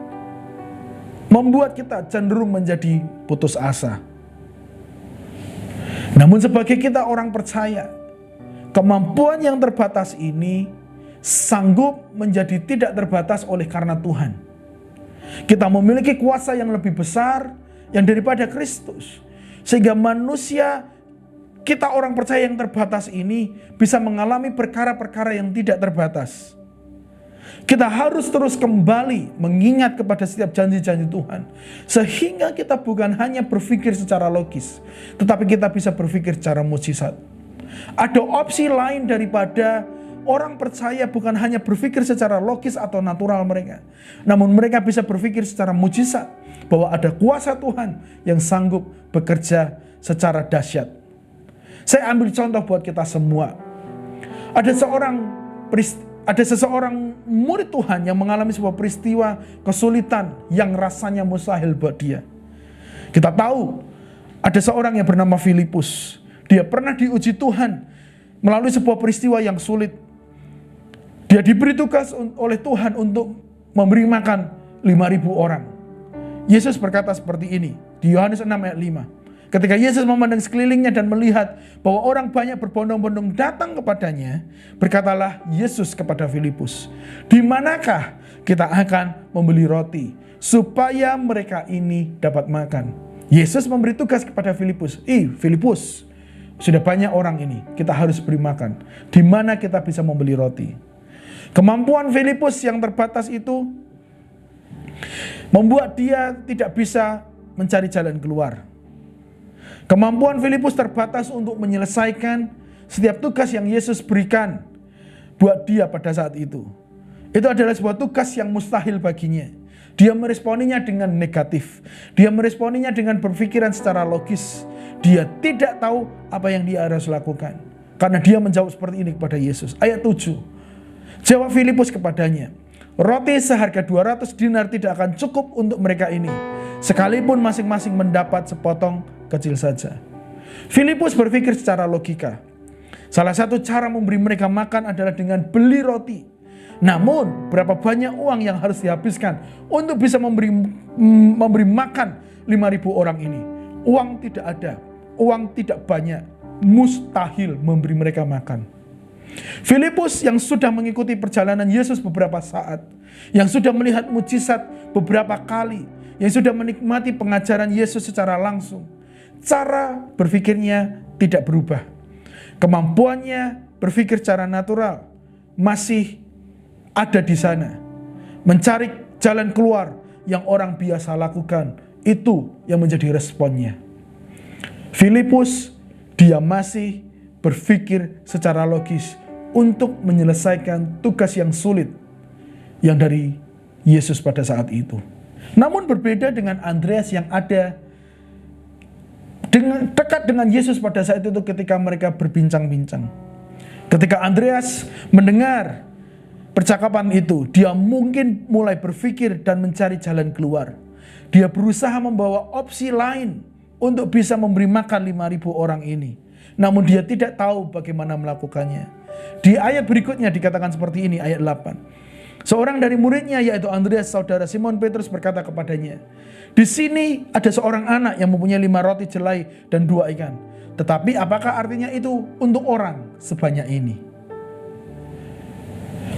membuat kita cenderung menjadi putus asa. Namun sebagai kita orang percaya, kemampuan yang terbatas ini sanggup menjadi tidak terbatas oleh karena Tuhan. Kita memiliki kuasa yang lebih besar yang daripada Kristus, sehingga manusia, kita orang percaya yang terbatas ini bisa mengalami perkara-perkara yang tidak terbatas. Kita harus terus kembali mengingat kepada setiap janji-janji Tuhan, sehingga kita bukan hanya berpikir secara logis, tetapi kita bisa berpikir secara mukjizat. Ada opsi lain daripada orang percaya bukan hanya berpikir secara logis atau natural mereka, namun mereka bisa berpikir secara mukjizat, bahwa ada kuasa Tuhan yang sanggup bekerja secara dahsyat. Saya ambil contoh buat kita semua. Ada seseorang murid Tuhan yang mengalami sebuah peristiwa kesulitan yang rasanya mustahil buat dia. Kita tahu ada seorang yang bernama Filipus. Dia pernah diuji Tuhan melalui sebuah peristiwa yang sulit. Dia diberi tugas oleh Tuhan untuk memberi makan 5.000 orang. Yesus berkata seperti ini di Yohanes 6 ayat 5. Ketika Yesus memandang sekelilingnya dan melihat bahwa orang banyak berbondong-bondong datang kepadanya, berkatalah Yesus kepada Filipus, "Di manakah kita akan membeli roti supaya mereka ini dapat makan?" Yesus memberi tugas kepada Filipus, Filipus, sudah banyak orang ini, kita harus beri makan. Di mana kita bisa membeli roti? Kemampuan Filipus yang terbatas itu membuat dia tidak bisa mencari jalan keluar. Kemampuan Filipus terbatas untuk menyelesaikan setiap tugas yang Yesus berikan buat dia pada saat itu. Itu adalah sebuah tugas yang mustahil baginya. Dia meresponinya dengan negatif. Dia meresponinya dengan berpikiran secara logis. Dia tidak tahu apa yang dia harus lakukan. Karena dia menjawab seperti ini kepada Yesus. Ayat 7. Jawab Filipus kepadanya, "Roti seharga 200 dinar tidak akan cukup untuk mereka ini, sekalipun masing-masing mendapat sepotong kecil saja." Filipus berpikir secara logika. Salah satu cara memberi mereka makan adalah dengan beli roti. Namun berapa banyak uang yang harus dihabiskan untuk bisa memberi makan 5.000 orang ini? Uang tidak ada, uang tidak banyak, mustahil memberi mereka makan. Filipus yang sudah mengikuti perjalanan Yesus beberapa saat, yang sudah melihat mujizat beberapa kali, yang sudah menikmati pengajaran Yesus secara langsung, cara berpikirnya tidak berubah. Kemampuannya berpikir secara natural masih ada di sana. Mencari jalan keluar yang orang biasa lakukan, itu yang menjadi responnya. Filipus, dia masih berpikir secara logis untuk menyelesaikan tugas yang sulit yang dari Yesus pada saat itu. Namun berbeda dengan Andreas yang ada dekat dengan Yesus pada saat itu ketika mereka berbincang-bincang. Ketika Andreas mendengar percakapan itu, dia mungkin mulai berpikir dan mencari jalan keluar. Dia berusaha membawa opsi lain untuk bisa memberi makan 5.000 orang ini. Namun dia tidak tahu bagaimana melakukannya. Di ayat berikutnya dikatakan seperti ini, ayat 8. Seorang dari muridnya yaitu Andreas saudara Simon Petrus berkata kepadanya, di sini ada seorang anak yang mempunyai 5 roti jelai dan 2 ikan. Tetapi apakah artinya itu untuk orang sebanyak ini?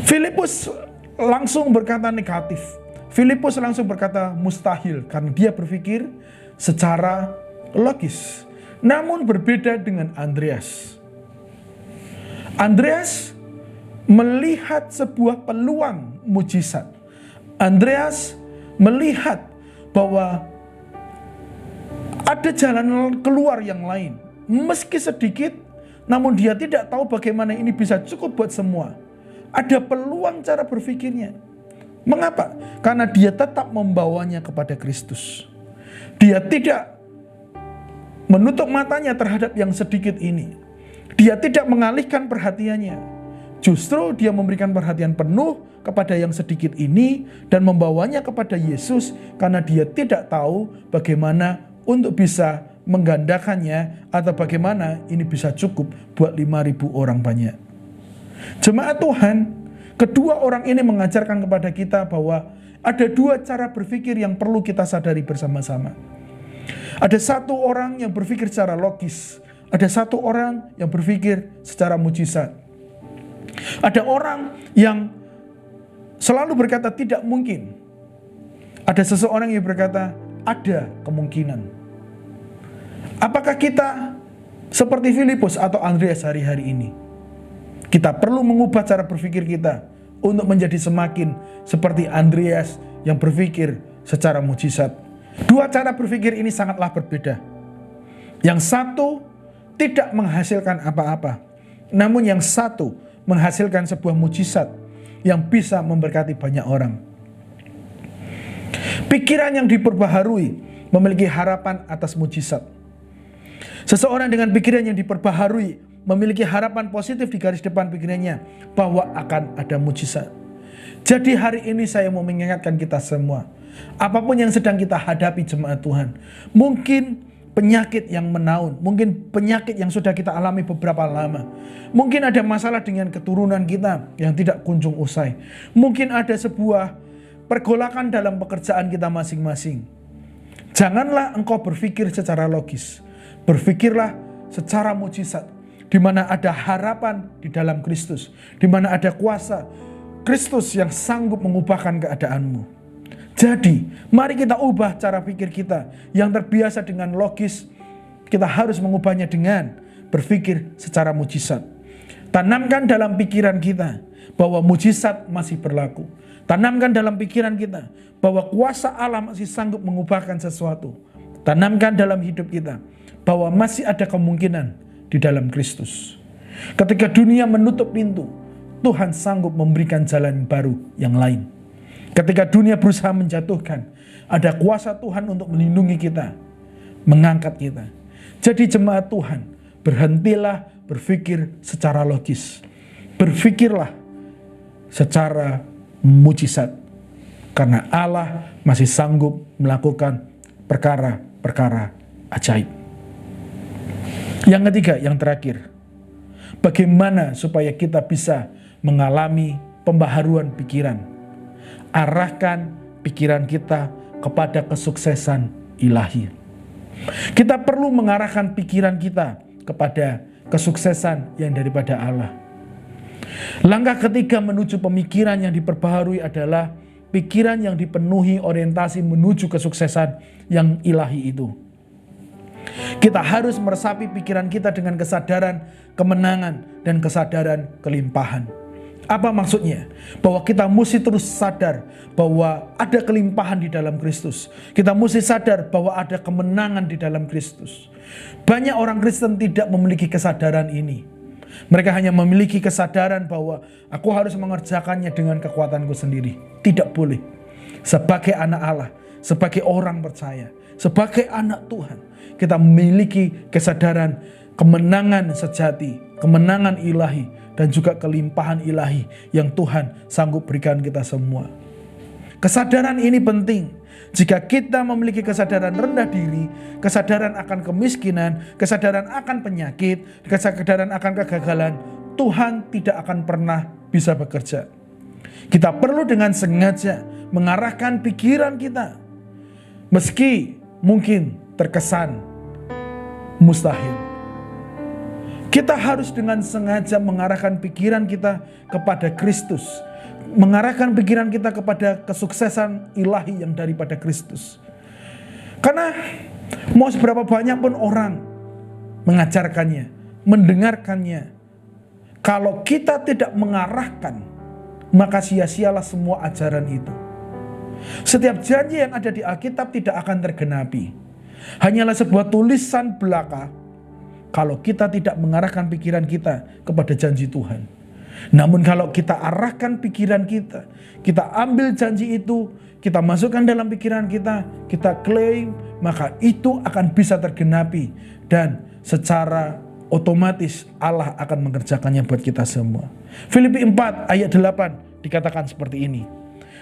Filipus langsung berkata negatif. Filipus langsung berkata mustahil karena dia berpikir secara logis. Namun berbeda dengan Andreas. Andreas melihat sebuah peluang mujizat. Andreas melihat bahwa ada jalan keluar yang lain. Meski sedikit, namun dia tidak tahu bagaimana ini bisa cukup buat semua. Ada peluang cara berpikirnya. Mengapa? Karena dia tetap membawanya kepada Kristus. Dia tidak menutup matanya terhadap yang sedikit ini. Dia tidak mengalihkan perhatiannya. Justru dia memberikan perhatian penuh kepada yang sedikit ini dan membawanya kepada Yesus karena dia tidak tahu bagaimana untuk bisa menggandakannya atau bagaimana ini bisa cukup buat 5.000 orang banyak. Jemaat Tuhan, kedua orang ini mengajarkan kepada kita bahwa ada 2 cara berpikir yang perlu kita sadari bersama-sama. Ada satu orang yang berpikir secara logis, ada satu orang yang berpikir secara mujizat. Ada orang yang selalu berkata tidak mungkin. Ada seseorang yang berkata ada kemungkinan. Apakah kita seperti Filipus atau Andreas hari-hari ini? Kita perlu mengubah cara berpikir kita untuk menjadi semakin seperti Andreas yang berpikir secara mujizat. 2 cara berpikir ini sangatlah berbeda. Yang satu tidak menghasilkan apa-apa, namun yang satu menghasilkan sebuah mujizat yang bisa memberkati banyak orang. Pikiran yang diperbaharui memiliki harapan atas mujizat. Seseorang dengan pikiran yang diperbaharui memiliki harapan positif di garis depan pikirannya bahwa akan ada mujizat. Jadi hari ini saya mau mengingatkan kita semua, apapun yang sedang kita hadapi jemaat Tuhan, mungkin penyakit yang menaun, mungkin penyakit yang sudah kita alami beberapa lama, mungkin ada masalah dengan keturunan kita yang tidak kunjung usai, mungkin ada sebuah pergolakan dalam pekerjaan kita masing-masing. Janganlah engkau berpikir secara logis, berpikirlah secara mujizat, di mana ada harapan di dalam Kristus, di mana ada kuasa Kristus yang sanggup mengubahkan keadaanmu. Jadi, mari kita ubah cara pikir kita yang terbiasa dengan logis. Kita harus mengubahnya dengan berpikir secara mujizat. Tanamkan dalam pikiran kita bahwa mujizat masih berlaku. Tanamkan dalam pikiran kita bahwa kuasa Allah masih sanggup mengubahkan sesuatu. Tanamkan dalam hidup kita bahwa masih ada kemungkinan di dalam Kristus. Ketika dunia menutup pintu, Tuhan sanggup memberikan jalan baru yang lain. Ketika dunia berusaha menjatuhkan, ada kuasa Tuhan untuk melindungi kita, mengangkat kita. Jadi jemaat Tuhan, berhentilah berpikir secara logis. Berpikirlah secara mujizat. Karena Allah masih sanggup melakukan perkara-perkara ajaib. Yang ketiga, yang terakhir, bagaimana supaya kita bisa mengalami pembaharuan pikiran? Arahkan pikiran kita kepada kesuksesan ilahi. Kita perlu mengarahkan pikiran kita kepada kesuksesan yang daripada Allah. Langkah ketiga menuju pemikiran yang diperbaharui adalah pikiran yang dipenuhi orientasi menuju kesuksesan yang ilahi itu. Kita harus meresapi pikiran kita dengan kesadaran kemenangan dan kesadaran kelimpahan. Apa maksudnya? Bahwa kita mesti terus sadar bahwa ada kelimpahan di dalam Kristus. Kita mesti sadar bahwa ada kemenangan di dalam Kristus. Banyak orang Kristen tidak memiliki kesadaran ini. Mereka hanya memiliki kesadaran bahwa aku harus mengerjakannya dengan kekuatanku sendiri. Tidak boleh. Sebagai anak Allah, sebagai orang percaya, sebagai anak Tuhan, kita memiliki kesadaran kemenangan sejati, kemenangan ilahi, dan juga kelimpahan ilahi yang Tuhan sanggup berikan kita semua. Kesadaran ini penting. Jika kita memiliki kesadaran rendah diri, kesadaran akan kemiskinan, kesadaran akan penyakit, kesadaran akan kegagalan, Tuhan tidak akan pernah bisa bekerja. Kita perlu dengan sengaja mengarahkan pikiran kita, meski mungkin terkesan mustahil. Kita harus dengan sengaja mengarahkan pikiran kita kepada Kristus, mengarahkan pikiran kita kepada kesuksesan ilahi yang daripada Kristus. Karena mau seberapa banyak pun orang mengajarkannya, mendengarkannya, kalau kita tidak mengarahkan, maka sia-sialah semua ajaran itu. Setiap janji yang ada di Alkitab tidak akan tergenapi. Hanyalah sebuah tulisan belaka kalau kita tidak mengarahkan pikiran kita kepada janji Tuhan. Namun kalau kita arahkan pikiran kita, kita ambil janji itu, kita masukkan dalam pikiran kita, kita klaim, maka itu akan bisa tergenapi. Dan secara otomatis Allah akan mengerjakannya buat kita semua. Filipi 4 ayat 8 dikatakan seperti ini.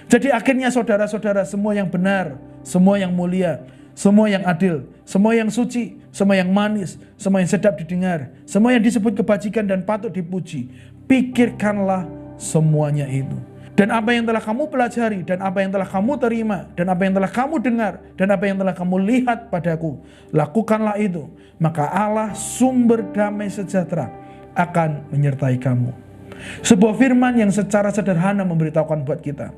Jadi akhirnya saudara-saudara, semua yang benar, semua yang mulia, semua yang adil, semua yang suci, semua yang manis, semua yang sedap didengar, semua yang disebut kebajikan dan patut dipuji, pikirkanlah semuanya itu. Dan apa yang telah kamu pelajari, dan apa yang telah kamu terima, dan apa yang telah kamu dengar, dan apa yang telah kamu lihat padaku, lakukanlah itu. Maka Allah sumber damai sejahtera akan menyertai kamu. Sebuah firman yang secara sederhana memberitahukan buat kita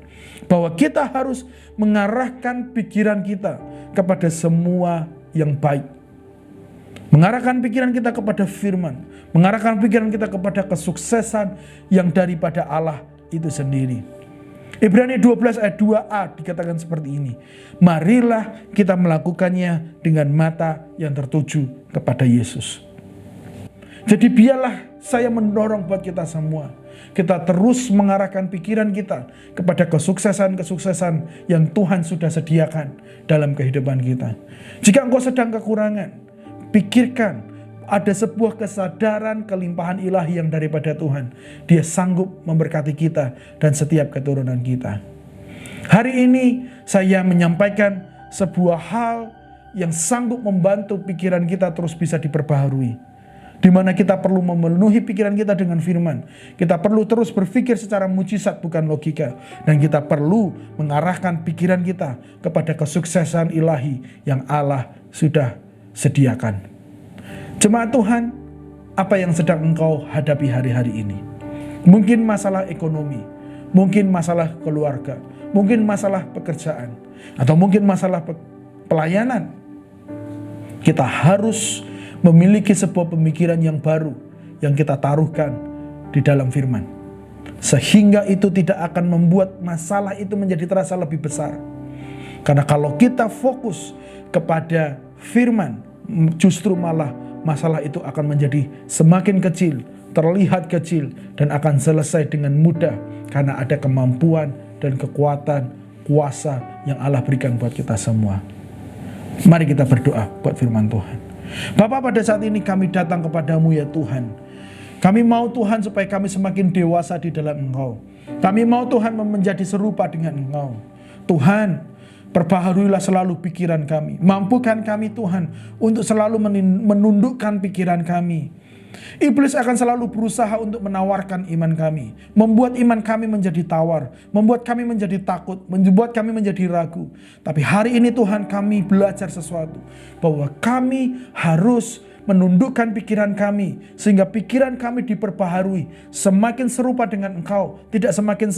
bahwa kita harus mengarahkan pikiran kita kepada semua yang baik. Mengarahkan pikiran kita kepada firman, mengarahkan pikiran kita kepada kesuksesan yang daripada Allah itu sendiri. Ibrani 12 ayat 2a dikatakan seperti ini. Marilah kita melakukannya dengan mata yang tertuju kepada Yesus. Jadi biarlah saya mendorong buat kita semua, kita terus mengarahkan pikiran kita kepada kesuksesan-kesuksesan yang Tuhan sudah sediakan dalam kehidupan kita. Jika engkau sedang kekurangan, pikirkan ada sebuah kesadaran kelimpahan ilahi yang daripada Tuhan. Dia sanggup memberkati kita dan setiap keturunan kita. Hari ini saya menyampaikan sebuah hal yang sanggup membantu pikiran kita terus bisa diperbaharui. Di mana kita perlu memenuhi pikiran kita dengan firman. Kita perlu terus berpikir secara mujizat bukan logika. Dan kita perlu mengarahkan pikiran kita kepada kesuksesan ilahi yang Allah sudah sediakan. Jemaat Tuhan, apa yang sedang engkau hadapi hari-hari ini? Mungkin masalah ekonomi, mungkin masalah keluarga, mungkin masalah pekerjaan, atau mungkin masalah pelayanan. Kita harus memiliki sebuah pemikiran yang baru yang kita taruhkan di dalam firman. Sehingga itu tidak akan membuat masalah itu menjadi terasa lebih besar. Karena kalau kita fokus kepada firman, justru malah masalah itu akan menjadi semakin kecil, terlihat kecil, dan akan selesai dengan mudah. Karena ada kemampuan dan kekuatan, kuasa yang Allah berikan buat kita semua. Mari kita berdoa buat firman Tuhan. Bapa, pada saat ini kami datang kepadamu ya Tuhan. Kami mau Tuhan supaya kami semakin dewasa di dalam Engkau. Kami mau Tuhan menjadi serupa dengan Engkau. Tuhan, perbaharuilah selalu pikiran kami. Mampukan kami Tuhan untuk selalu menundukkan pikiran kami. Iblis akan selalu berusaha untuk menawarkan iman kami, membuat iman kami menjadi tawar, membuat kami menjadi takut, membuat kami menjadi ragu. Tapi hari ini Tuhan, kami belajar sesuatu, bahwa kami harus menundukkan pikiran kami, sehingga pikiran kami diperbaharui, semakin serupa dengan Engkau, tidak semakin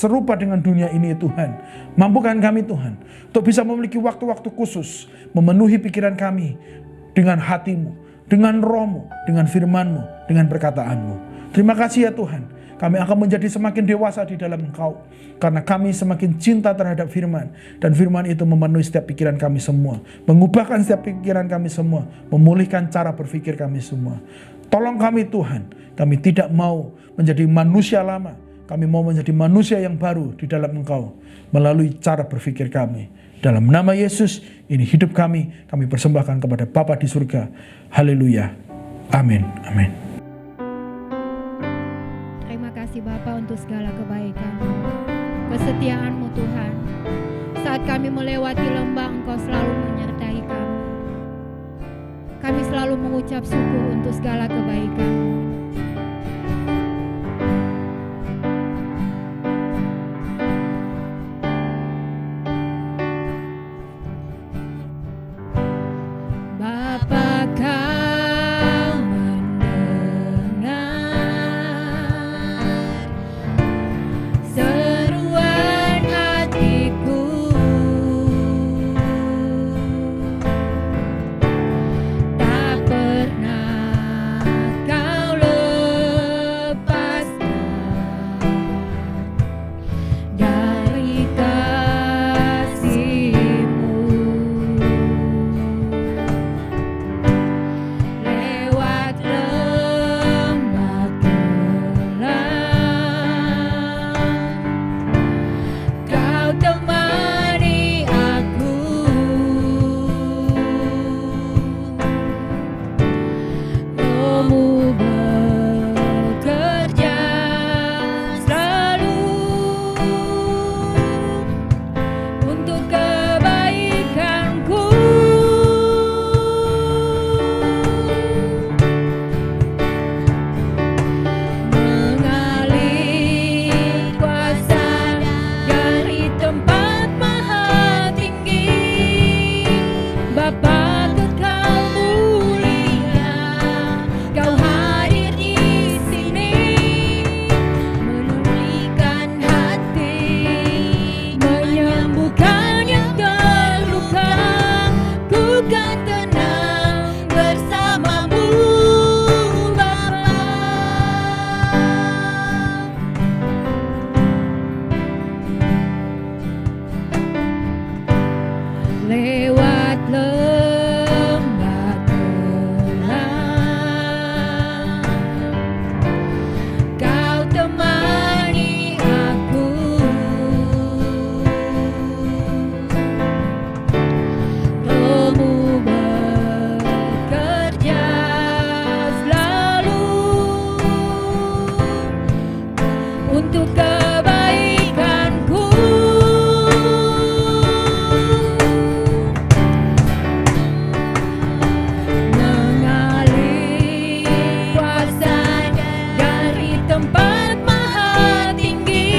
serupa dengan dunia ini Tuhan. Mampukan kami Tuhan, untuk bisa memiliki waktu-waktu khusus, memenuhi pikiran kami dengan hati-Mu, dengan roh-Mu, dengan firman-Mu, dengan perkataan-Mu. Terima kasih ya Tuhan, kami akan menjadi semakin dewasa di dalam Engkau, karena kami semakin cinta terhadap firman, dan firman itu memenuhi setiap pikiran kami semua, mengubahkan setiap pikiran kami semua, memulihkan cara berpikir kami semua. Tolong kami Tuhan, kami tidak mau menjadi manusia lama, kami mau menjadi manusia yang baru di dalam Engkau, melalui cara berpikir kami. Dalam nama Yesus, ini hidup kami persembahkan kepada Bapa di surga. Haleluya. Amin. Amin. Terima kasih Bapa untuk segala kebaikan-Mu, kesetiaan-Mu Tuhan. Saat kami melewati lembah, Engkau selalu menyertai kami. Kami selalu mengucap syukur untuk segala kebaikan-Mu. lewat lembah gelap, Kau temani aku. Rohmu bekerja selalu untuk kebaikanku. Mengalir kuasanya dari tempat maha tinggi,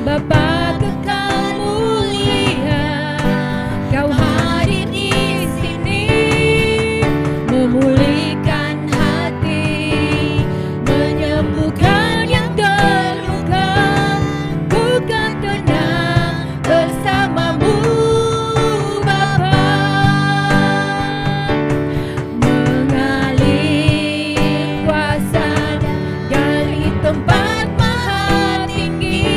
Bapa kekal mulia, Kau hadir di sini, memulihkan hati, menyembuhkan yang terluka. Ku kan tenang bersamamu, Bapa. Mengalir kuasanya dari tempat maha tinggi,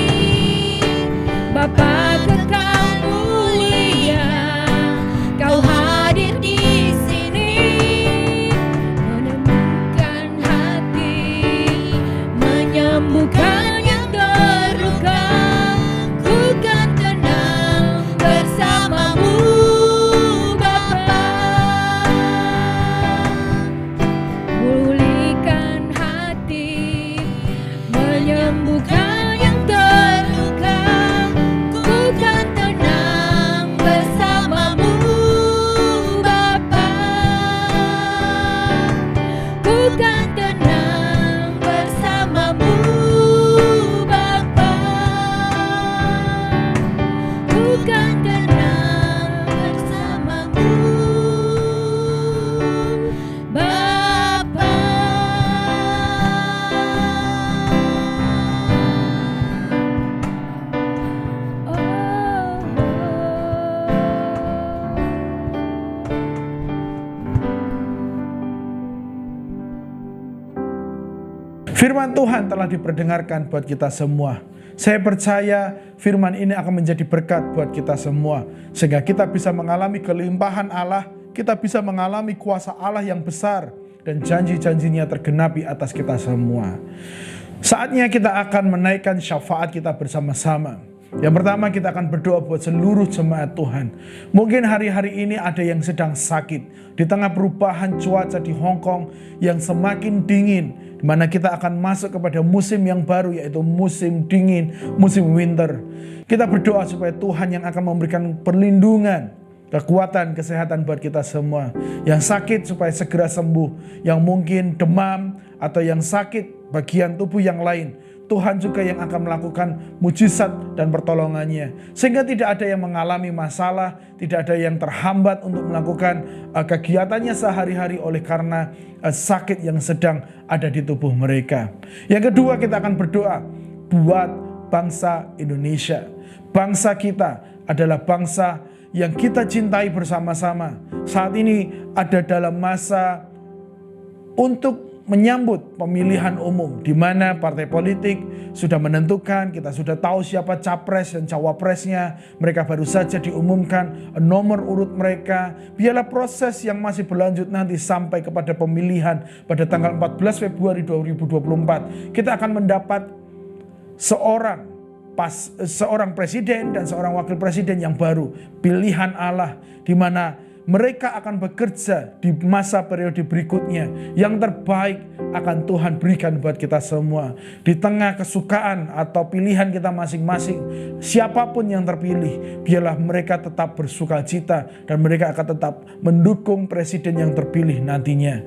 Bapa kekal mulia, Kau hadir di sini, menemukan hati, menyembuhkan yang terluka. Ku kan tenang bersamamu, Bapa. Pulihkan hati, menyembuhkan yang terluka. Ku kan tenang bersamamu, Bapa. Ku kan tenang bersamamu, Bapa. Ku kan tenang bersamamu, Bapa. Firman Tuhan telah diperdengarkan buat kita semua. Saya percaya firman ini akan menjadi berkat buat kita semua, sehingga kita bisa mengalami kelimpahan Allah, kita bisa mengalami kuasa Allah yang besar, dan janji-janjinya tergenapi atas kita semua. Saatnya kita akan menaikkan syafaat kita bersama-sama. Yang pertama, kita akan berdoa buat seluruh jemaat Tuhan. Mungkin hari-hari ini ada yang sedang sakit di tengah perubahan cuaca di Hong Kong yang semakin dingin, di mana kita akan masuk kepada musim yang baru, yaitu musim dingin, musim winter. Kita berdoa supaya Tuhan yang akan memberikan perlindungan, kekuatan, kesehatan buat kita semua. Yang sakit supaya segera sembuh, yang mungkin demam atau yang sakit bagian tubuh yang lain, Tuhan juga yang akan melakukan mujizat dan pertolongannya, sehingga tidak ada yang mengalami masalah, tidak ada yang terhambat untuk melakukan kegiatannya sehari-hari oleh karena sakit yang sedang ada di tubuh mereka. Yang kedua, kita akan berdoa buat bangsa Indonesia. Bangsa kita adalah bangsa yang kita cintai bersama-sama. Saat ini ada dalam masa untuk menyambut pemilihan umum, di mana partai politik sudah menentukan, kita sudah tahu siapa capres dan cawapresnya. Mereka baru saja diumumkan nomor urut mereka. Biarlah proses yang masih berlanjut nanti sampai kepada pemilihan pada tanggal 14 Februari 2024. Kita akan mendapat seorang presiden dan seorang wakil presiden yang baru, pilihan Allah, di mana mereka akan bekerja di masa periode berikutnya. Yang terbaik akan Tuhan berikan buat kita semua. Di tengah kesukaan atau pilihan kita masing-masing, siapapun yang terpilih, biarlah mereka tetap bersukacita dan mereka akan tetap mendukung presiden yang terpilih nantinya.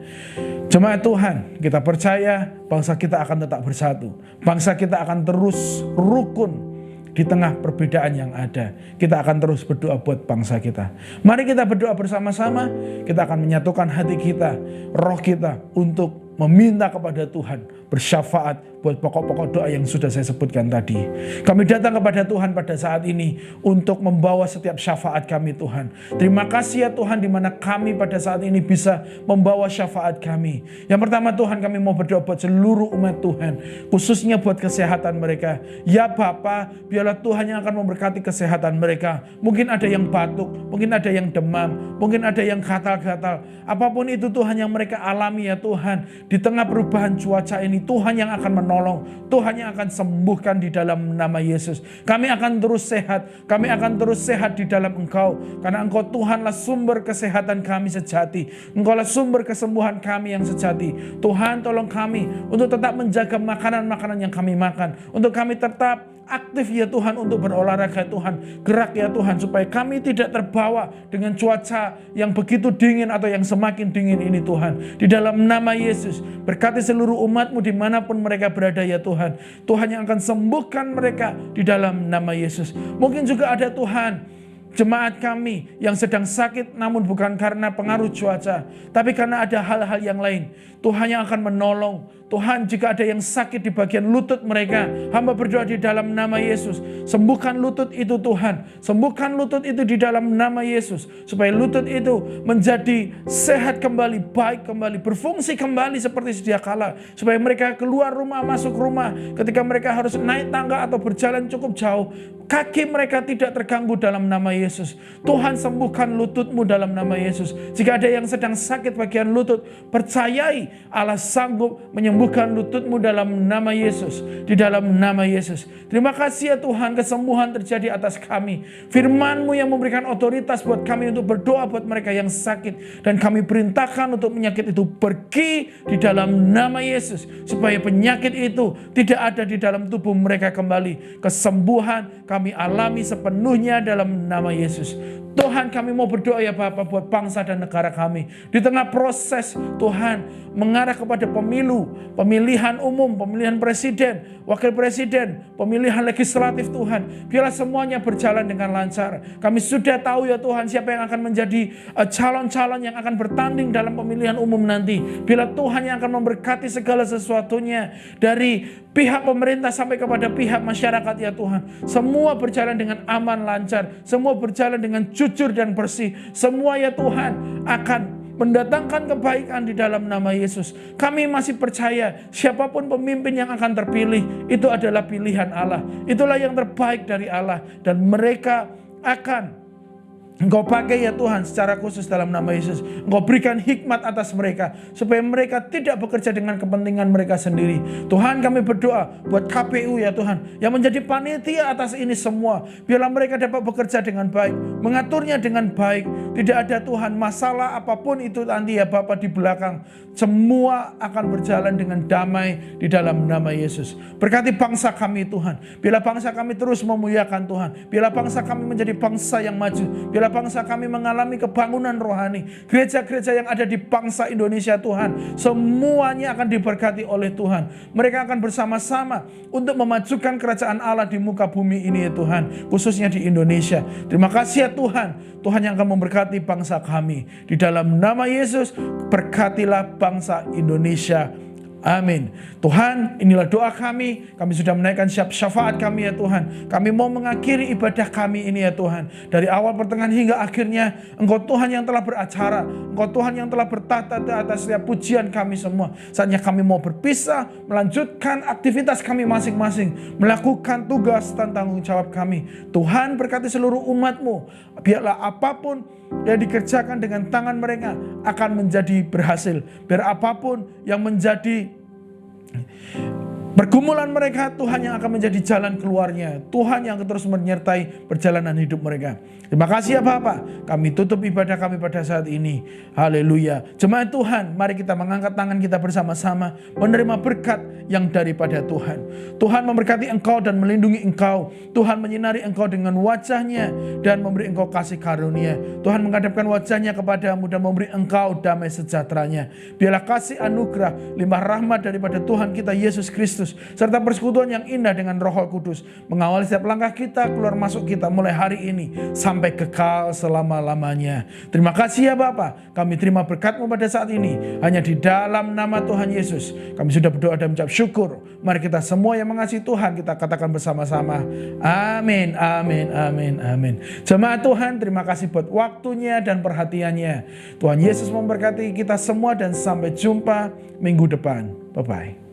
Jemaat Tuhan, kita percaya bangsa kita akan tetap bersatu. Bangsa kita akan terus rukun di tengah perbedaan yang ada. Kita akan terus berdoa buat bangsa kita. Mari kita berdoa bersama-sama. Kita akan menyatukan hati kita, roh kita, untuk meminta kepada Tuhan bersyafaat buat pokok-pokok doa yang sudah saya sebutkan tadi. Kami datang kepada Tuhan pada saat ini untuk membawa setiap syafaat kami Tuhan. Terima kasih ya Tuhan, di mana kami pada saat ini bisa membawa syafaat kami. Yang pertama Tuhan, kami mau berdoa buat seluruh umat Tuhan, khususnya buat kesehatan mereka. Ya Bapa, biarlah Tuhan yang akan memberkati kesehatan mereka. Mungkin ada yang batuk, mungkin ada yang demam, mungkin ada yang gatal-gatal. Apapun itu Tuhan yang mereka alami ya Tuhan, di tengah perubahan cuaca ini Tuhan yang akan menolong, Tuhan yang akan sembuhkan di dalam nama Yesus. Kami akan terus sehat, kami akan terus sehat di dalam Engkau, karena Engkau Tuhanlah sumber kesehatan kami sejati. Engkaulah sumber kesembuhan kami yang sejati. Tuhan, tolong kami untuk tetap menjaga makanan-makanan yang kami makan, untuk kami tetap aktif ya Tuhan untuk berolahraga Tuhan, gerak ya Tuhan, supaya kami tidak terbawa dengan cuaca yang begitu dingin atau yang semakin dingin ini Tuhan. Di dalam nama Yesus, berkati seluruh umat-Mu dimanapun mereka berada ya Tuhan. Tuhan yang akan sembuhkan mereka di dalam nama Yesus. Mungkin juga ada Tuhan jemaat kami yang sedang sakit, namun bukan karena pengaruh cuaca, tapi karena ada hal-hal yang lain. Tuhan yang akan menolong. Tuhan, jika ada yang sakit di bagian lutut mereka, hamba berdoa di dalam nama Yesus, sembuhkan lutut itu Tuhan. Sembuhkan lutut itu di dalam nama Yesus, supaya lutut itu menjadi sehat kembali, baik kembali, berfungsi kembali seperti sedia kala. Supaya mereka keluar rumah, masuk rumah, ketika mereka harus naik tangga atau berjalan cukup jauh, kaki mereka tidak terganggu dalam nama Yesus. Tuhan, sembuhkan lututmu dalam nama Yesus. Jika ada yang sedang sakit bagian lutut, percayai Allah sanggup menyembuhkan lututmu dalam nama Yesus. Di dalam nama Yesus. Terima kasih ya Tuhan, kesembuhan terjadi atas kami. Firman-Mu yang memberikan otoritas buat kami untuk berdoa buat mereka yang sakit. Dan kami perintahkan untuk penyakit itu pergi di dalam nama Yesus. Supaya penyakit itu tidak ada di dalam tubuh mereka kembali. Kesembuhan kami alami sepenuhnya dalam nama Yesus. Tuhan, kami mau berdoa ya Bapak buat bangsa dan negara kami. Di tengah proses Tuhan mengarah kepada pemilu, pemilihan umum, pemilihan presiden, wakil presiden, pemilihan legislatif Tuhan. Biarlah semuanya berjalan dengan lancar. Kami sudah tahu ya Tuhan siapa yang akan menjadi calon-calon yang akan bertanding dalam pemilihan umum nanti. Biarlah Tuhan yang akan memberkati segala sesuatunya, dari pihak pemerintah sampai kepada pihak masyarakat ya Tuhan. Semua berjalan dengan aman, lancar. Semua berjalan dengan jujur dan bersih. Semua ya Tuhan akan mendatangkan kebaikan di dalam nama Yesus. Kami masih percaya siapapun pemimpin yang akan terpilih, itu adalah pilihan Allah. Itulah yang terbaik dari Allah. Dan mereka akan Engkau pakai ya Tuhan secara khusus dalam nama Yesus. Engkau berikan hikmat atas mereka, supaya mereka tidak bekerja dengan kepentingan mereka sendiri. Tuhan, kami berdoa buat KPU ya Tuhan, yang menjadi panitia atas ini semua. Biarlah mereka dapat bekerja dengan baik, mengaturnya dengan baik. Tidak ada Tuhan masalah apapun itu nanti ya Bapa di belakang. Semua akan berjalan dengan damai di dalam nama Yesus. Berkati bangsa kami Tuhan. Biarlah bangsa kami terus memuliakan Tuhan. Biarlah bangsa kami menjadi bangsa yang maju. Biarlah bangsa kami mengalami kebangunan rohani. Gereja-gereja yang ada di bangsa Indonesia Tuhan, semuanya akan diberkati oleh Tuhan. Mereka akan bersama-sama untuk memajukan kerajaan Allah di muka bumi ini ya Tuhan, khususnya di Indonesia. Terima kasih ya Tuhan. Tuhan yang akan memberkati bangsa kami. Di dalam nama Yesus, berkatilah bangsa Indonesia. Amin. Tuhan, inilah doa kami. Kami sudah menaikkan syafaat kami ya Tuhan. Kami mau mengakhiri ibadah kami ini ya Tuhan. Dari awal, pertengahan hingga akhirnya, Engkau Tuhan yang telah beracara. Engkau Tuhan yang telah bertata atas setiap pujian kami semua. Saatnya kami mau berpisah, melanjutkan aktivitas kami masing-masing, melakukan tugas dan tanggung jawab kami. Tuhan, berkati seluruh umat-Mu. Biarlah apapun yang dikerjakan dengan tangan mereka akan menjadi berhasil. Biar apapun yang menjadi pergumulan mereka, Tuhan yang akan menjadi jalan keluarnya. Tuhan yang terus menyertai perjalanan hidup mereka. Terima kasih ya Bapak. Kami tutup ibadah kami pada saat ini. Haleluya. Jemaat Tuhan, mari kita mengangkat tangan kita bersama-sama, menerima berkat yang daripada Tuhan. Tuhan memberkati engkau dan melindungi engkau. Tuhan menyinari engkau dengan wajahnya dan memberi engkau kasih karunia. Tuhan menghadapkan wajahnya kepadamu dan memberi engkau damai sejahteranya. Biarlah kasih anugerah, limpah rahmat daripada Tuhan kita Yesus Kristus Yesus, serta persekutuan yang indah dengan Roh Kudus mengawali setiap langkah kita, keluar masuk kita mulai hari ini sampai kekal selama-lamanya. Terima kasih ya Bapa, kami terima berkat-Mu pada saat ini. Hanya di dalam nama Tuhan Yesus kami sudah berdoa dan mengucap syukur. Mari kita semua yang mengasihi Tuhan kita katakan bersama-sama, amin, amin, amin, amin. Jemaat Tuhan, terima kasih buat waktunya dan perhatiannya. Tuhan Yesus memberkati kita semua dan sampai jumpa minggu depan. Bye-bye.